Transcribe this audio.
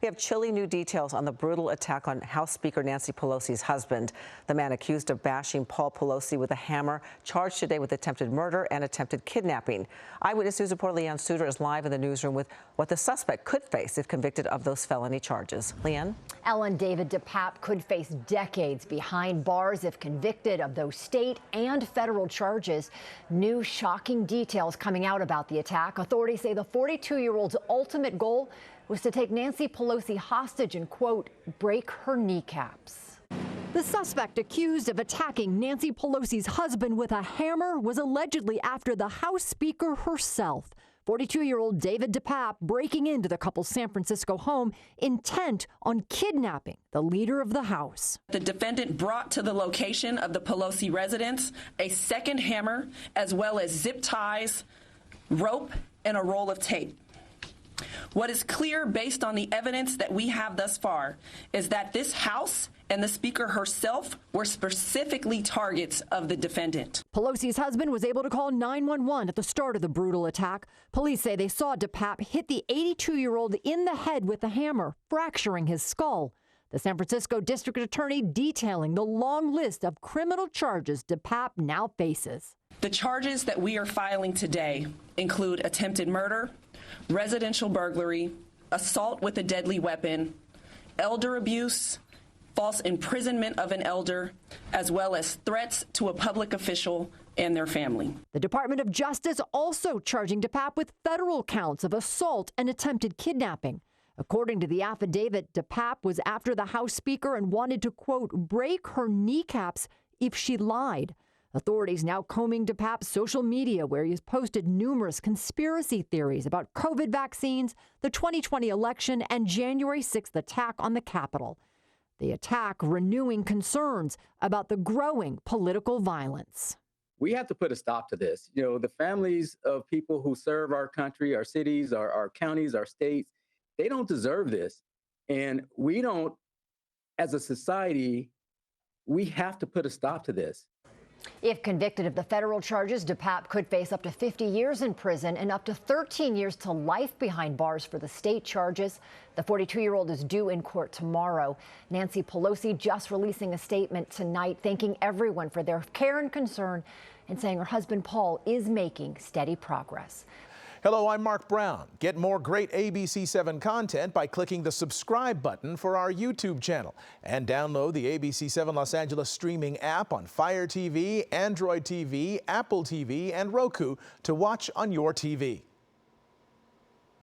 We have chilling new details on the brutal attack on House Speaker Nancy Pelosi's husband. The man accused of bashing Paul Pelosi with a hammer, charged today with attempted murder and attempted kidnapping. Eyewitness News reporter Leanne Suter is live in the newsroom with what the suspect could face if convicted of those felony charges. Leanne? Ellen, David DePape could face decades behind bars if convicted of those state and federal charges. New shocking details coming out about the attack. Authorities say the 42-year-old's ultimate goal was to take Nancy Pelosi hostage and, quote, break her kneecaps. The suspect accused of attacking Nancy Pelosi's husband with a hammer was allegedly after the House Speaker herself. 42-year-old David DePape breaking into the couple's San Francisco home intent on kidnapping the leader of the House. The defendant brought to the location of the Pelosi residence a second hammer, as well as zip ties, rope, and a roll of tape. What is clear based on the evidence that we have thus far is that this House and the Speaker herself were specifically targets of the defendant. Pelosi's husband was able to call 911 at the start of the brutal attack. Police say they saw DePape hit the 82-year-old in the head with a hammer, fracturing his skull. The San Francisco District Attorney detailing the long list of criminal charges DePape now faces. The charges that we are filing today include attempted murder, residential burglary, assault with a deadly weapon, elder abuse, false imprisonment of an elder, as well as threats to a public official and their family. The Department of Justice also charging DePape with federal counts of assault and attempted kidnapping. According to the affidavit, DePape was after the House Speaker and wanted to, quote, break her kneecaps if she lied. Authorities now combing DePape's social media, where he has posted numerous conspiracy theories about COVID vaccines, the 2020 election, and January 6th attack on the Capitol. The attack renewing concerns about the growing political violence. We have to put a stop to this. You know, the families of people who serve our country, our cities, our counties, our states, they don't deserve this. And we don't, as a society, we have to put a stop to this. If convicted of the federal charges, DePape could face up to 50 years in prison and up to 13 years to life behind bars for the state charges. The 42-year-old is due in court tomorrow. Nancy Pelosi just releasing a statement tonight, thanking everyone for their care and concern and saying her husband Paul is making steady progress. Hello, I'm Mark Brown. Get more great ABC7 content by clicking the subscribe button for our YouTube channel and download the ABC7 Los Angeles streaming app on Fire TV, Android TV, Apple TV, and Roku to watch on your TV.